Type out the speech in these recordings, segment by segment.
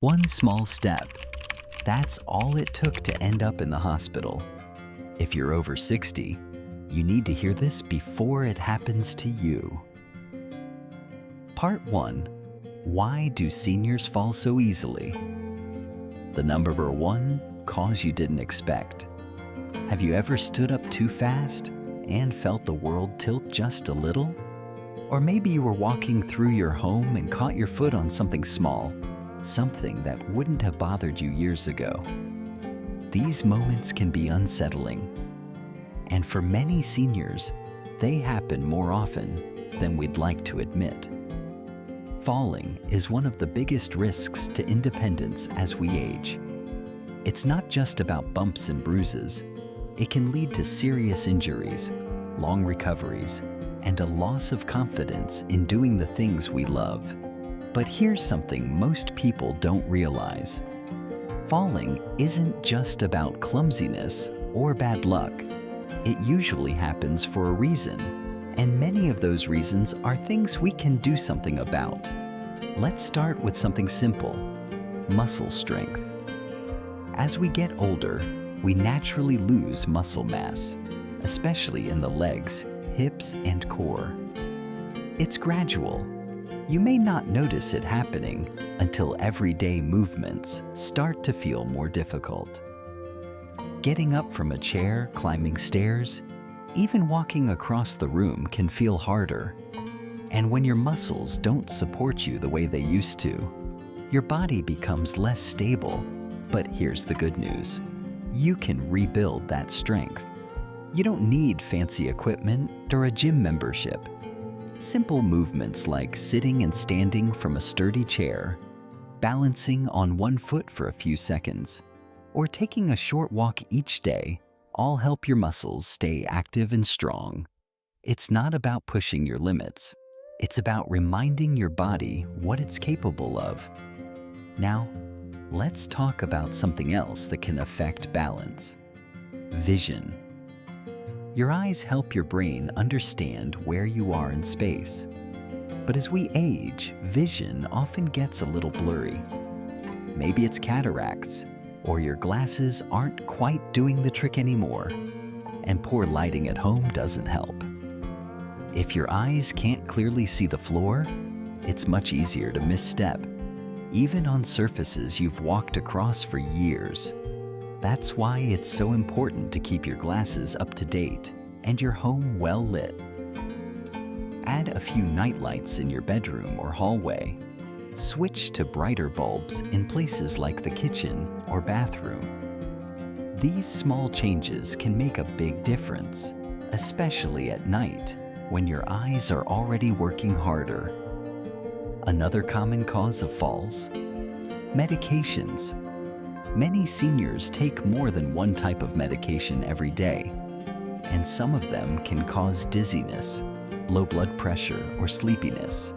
One small step. That's all it took to end up in the hospital. If you're over 60, you need to hear this before it happens to you. Part 1. Why do seniors fall so easily? The number one cause you didn't expect. Have you ever stood up too fast and felt the world tilt just a little? Or maybe you were walking through your home and caught your foot on something small, something that wouldn't have bothered you years ago. These moments can be unsettling. And for many seniors, they happen more often than we'd like to admit. Falling is one of the biggest risks to independence as we age. It's not just about bumps and bruises. It can lead to serious injuries, long recoveries, and a loss of confidence in doing the things we love. But here's something most people don't realize. Falling isn't just about clumsiness or bad luck. It usually happens for a reason, and many of those reasons are things we can do something about. Let's start with something simple: muscle strength. As we get older, we naturally lose muscle mass, especially in the legs, hips, and core. It's gradual. You may not notice it happening until everyday movements start to feel more difficult. Getting up from a chair, climbing stairs, even walking across the room can feel harder. And when your muscles don't support you the way they used to, your body becomes less stable. But here's the good news. You can rebuild that strength. You don't need fancy equipment or a gym membership. Simple movements like sitting and standing from a sturdy chair, balancing on one foot for a few seconds, or taking a short walk each day all help your muscles stay active and strong. It's not about pushing your limits. It's about reminding your body what it's capable of. Now, let's talk about something else that can affect balance: vision. Your eyes help your brain understand where you are in space. But as we age, vision often gets a little blurry. Maybe it's cataracts, or your glasses aren't quite doing the trick anymore, and poor lighting at home doesn't help. If your eyes can't clearly see the floor, it's much easier to misstep, even on surfaces you've walked across for years. That's why it's so important to keep your glasses up to date and your home well lit. Add a few night lights in your bedroom or hallway. Switch to brighter bulbs in places like the kitchen or bathroom. These small changes can make a big difference, especially at night when your eyes are already working harder. Another common cause of falls: medications. Many seniors take more than one type of medication every day, and some of them can cause dizziness, low blood pressure, or sleepiness.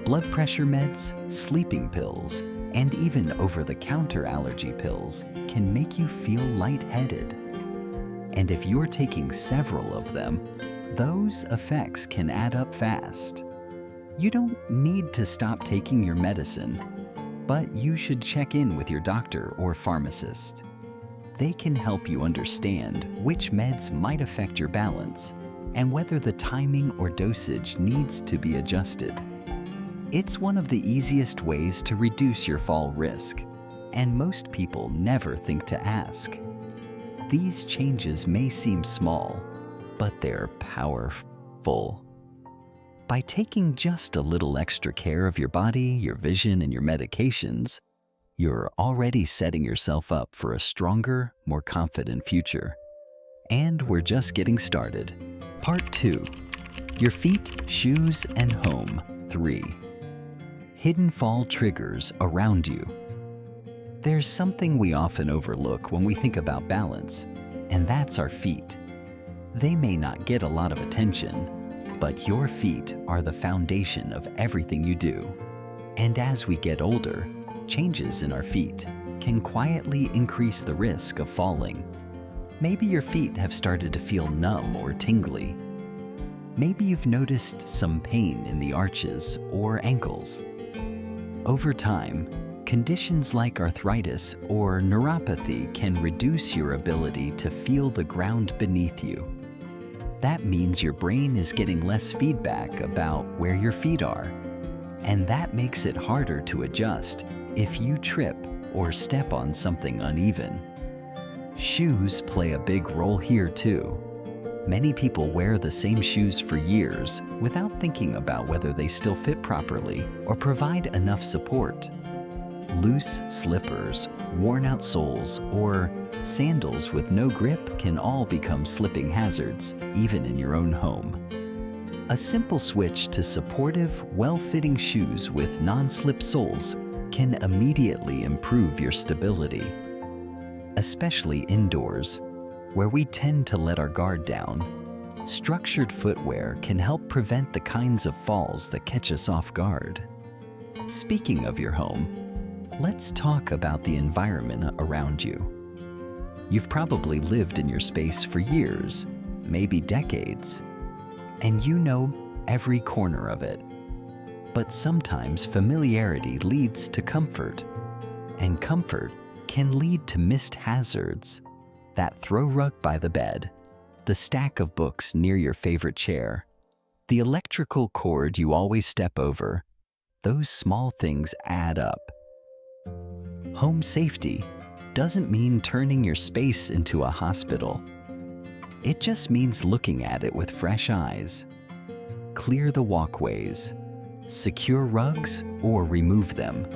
Blood pressure meds, sleeping pills, and even over-the-counter allergy pills can make you feel lightheaded. And if you're taking several of them, those effects can add up fast. You don't need to stop taking your medicine, but you should check in with your doctor or pharmacist. They can help you understand which meds might affect your balance and whether the timing or dosage needs to be adjusted. It's one of the easiest ways to reduce your fall risk, and most people never think to ask. These changes may seem small, but they're powerful. By taking just a little extra care of your body, your vision, and your medications, you're already setting yourself up for a stronger, more confident future. And we're just getting started. Part 2. Your feet, shoes, and home. 3. Hidden fall triggers around you. There's something we often overlook when we think about balance, and that's our feet. They may not get a lot of attention, but your feet are the foundation of everything you do. And as we get older, changes in our feet can quietly increase the risk of falling. Maybe your feet have started to feel numb or tingly. Maybe you've noticed some pain in the arches or ankles. Over time, conditions like arthritis or neuropathy can reduce your ability to feel the ground beneath you. That means your brain is getting less feedback about where your feet are, and that makes it harder to adjust if you trip or step on something uneven. Shoes play a big role here too. Many people wear the same shoes for years without thinking about whether they still fit properly or provide enough support. Loose slippers, worn-out soles, or sandals with no grip can all become slipping hazards, even in your own home. A simple switch to supportive, well-fitting shoes with non-slip soles can immediately improve your stability. Especially indoors, where we tend to let our guard down, structured footwear can help prevent the kinds of falls that catch us off guard. Speaking of your home, let's talk about the environment around you. You've probably lived in your space for years, maybe decades, and you know every corner of it. But sometimes familiarity leads to comfort, and comfort can lead to missed hazards. That throw rug by the bed, the stack of books near your favorite chair, the electrical cord you always step over, those small things add up. Home safety doesn't mean turning your space into a hospital. It just means looking at it with fresh eyes. Clear the walkways, secure rugs or remove them.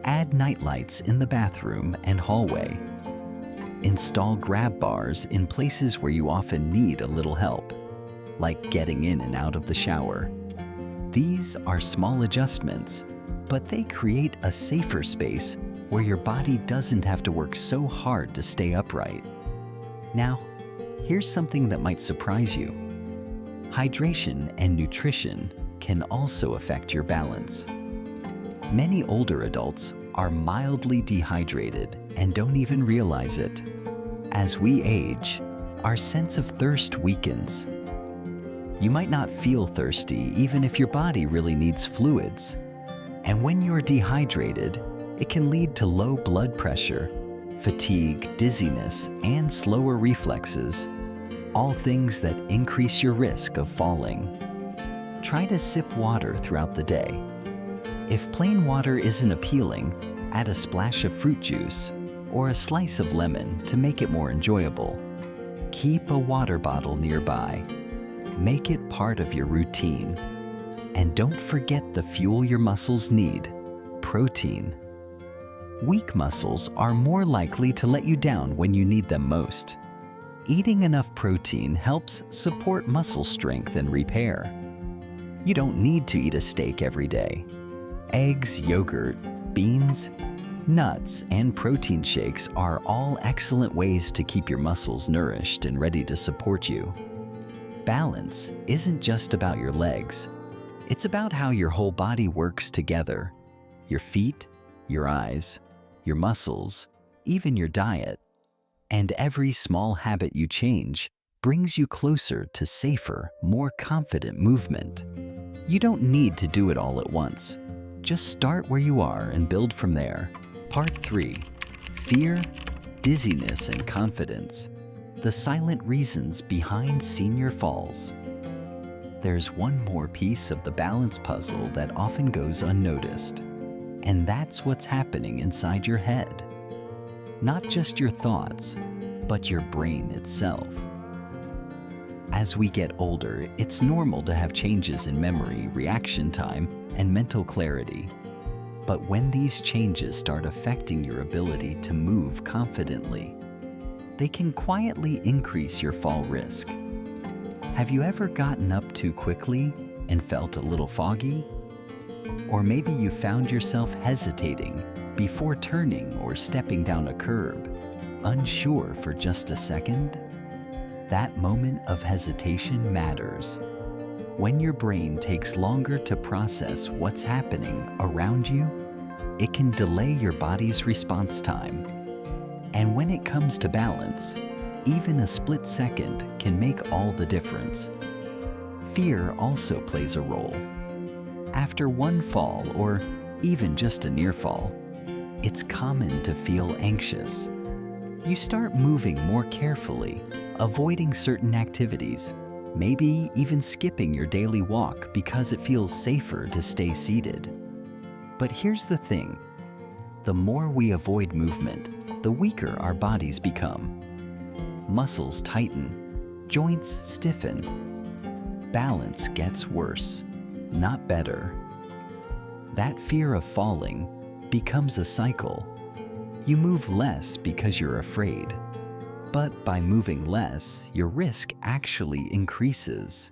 Add nightlights in the bathroom and hallway. Install grab bars in places where you often need a little help, like getting in and out of the shower. These are small adjustments, but they create a safer space where your body doesn't have to work so hard to stay upright. Now, here's something that might surprise you. Hydration and nutrition can also affect your balance. Many older adults are mildly dehydrated and don't even realize it. As we age, our sense of thirst weakens. You might not feel thirsty even if your body really needs fluids. And when you're dehydrated, it can lead to low blood pressure, fatigue, dizziness, and slower reflexes, all things that increase your risk of falling. Try to sip water throughout the day. If plain water isn't appealing, add a splash of fruit juice or a slice of lemon to make it more enjoyable. Keep a water bottle nearby. Make it part of your routine. And don't forget the fuel your muscles need, protein. Weak muscles are more likely to let you down when you need them most. Eating enough protein helps support muscle strength and repair. You don't need to eat a steak every day. Eggs, yogurt, beans, nuts, and protein shakes are all excellent ways to keep your muscles nourished and ready to support you. Balance isn't just about your legs. It's about how your whole body works together. Your feet, your eyes, your muscles, even your diet. And every small habit you change brings you closer to safer, more confident movement. You don't need to do it all at once. Just start where you are and build from there. Part 3. Fear, dizziness, and confidence. The silent reasons behind senior falls. There's one more piece of the balance puzzle that often goes unnoticed. And that's what's happening inside your head. Not just your thoughts, but your brain itself. As we get older, it's normal to have changes in memory, reaction time, and mental clarity. But when these changes start affecting your ability to move confidently, they can quietly increase your fall risk. Have you ever gotten up too quickly and felt a little foggy? Or maybe you found yourself hesitating before turning or stepping down a curb, unsure for just a second? That moment of hesitation matters. When your brain takes longer to process what's happening around you, it can delay your body's response time. And when it comes to balance, even a split second can make all the difference. Fear also plays a role. After one fall, or even just a near fall, it's common to feel anxious. You start moving more carefully, avoiding certain activities, maybe even skipping your daily walk because it feels safer to stay seated. But here's the thing. The more we avoid movement, the weaker our bodies become. Muscles tighten, joints stiffen. Balance gets worse, not better. That fear of falling becomes a cycle. You move less because you're afraid. But by moving less, your risk actually increases.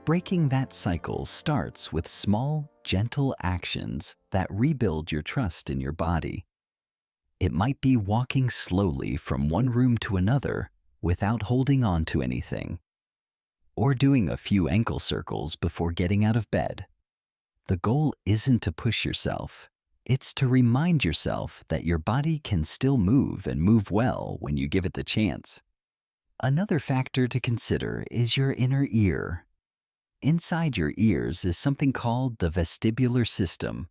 Breaking that cycle starts with small, gentle actions that rebuild your trust in your body. It might be walking slowly from one room to another without holding on to anything, or doing a few ankle circles before getting out of bed. The goal isn't to push yourself. It's to remind yourself that your body can still move and move well when you give it the chance. Another factor to consider is your inner ear. Inside your ears is something called the vestibular system.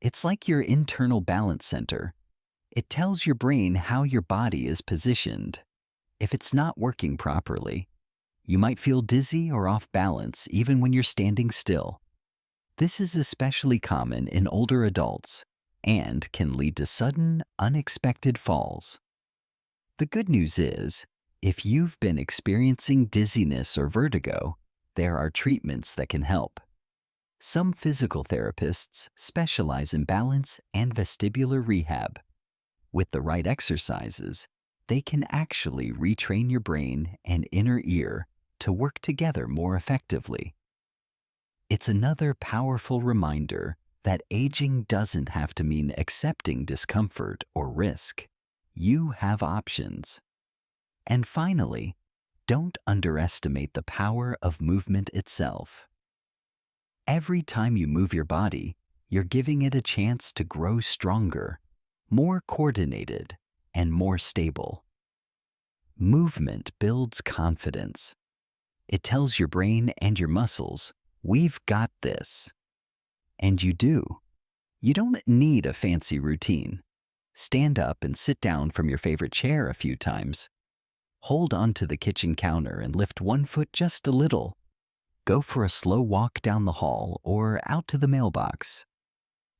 It's like your internal balance center. It tells your brain how your body is positioned. If it's not working properly, you might feel dizzy or off balance even when you're standing still. This is especially common in older adults and can lead to sudden, unexpected falls. The good news is, if you've been experiencing dizziness or vertigo, there are treatments that can help. Some physical therapists specialize in balance and vestibular rehab. With the right exercises, they can actually retrain your brain and inner ear to work together more effectively. It's another powerful reminder that aging doesn't have to mean accepting discomfort or risk. You have options. And finally, don't underestimate the power of movement itself. Every time you move your body, you're giving it a chance to grow stronger, more coordinated, and more stable. Movement builds confidence. It tells your brain and your muscles, "We've got this." And you do. You don't need a fancy routine. Stand up and sit down from your favorite chair a few times. Hold onto the kitchen counter and lift one foot just a little. Go for a slow walk down the hall or out to the mailbox.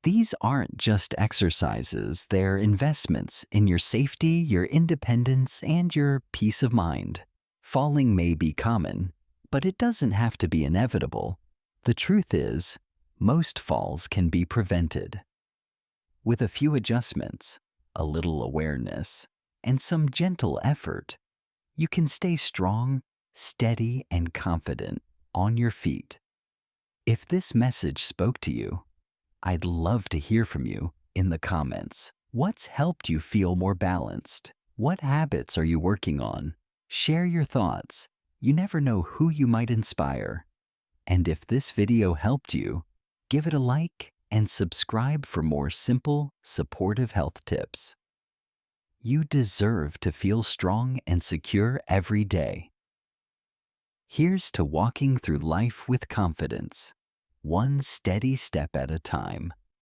These aren't just exercises, they're investments in your safety, your independence, and your peace of mind. Falling may be common, but it doesn't have to be inevitable. The truth is, most falls can be prevented. With a few adjustments, a little awareness, and some gentle effort, you can stay strong, steady, and confident on your feet. If this message spoke to you, I'd love to hear from you in the comments. What's helped you feel more balanced? What habits are you working on? Share your thoughts. You never know who you might inspire. And if this video helped you, give it a like and subscribe for more simple, supportive health tips. You deserve to feel strong and secure every day. Here's to walking through life with confidence, one steady step at a time.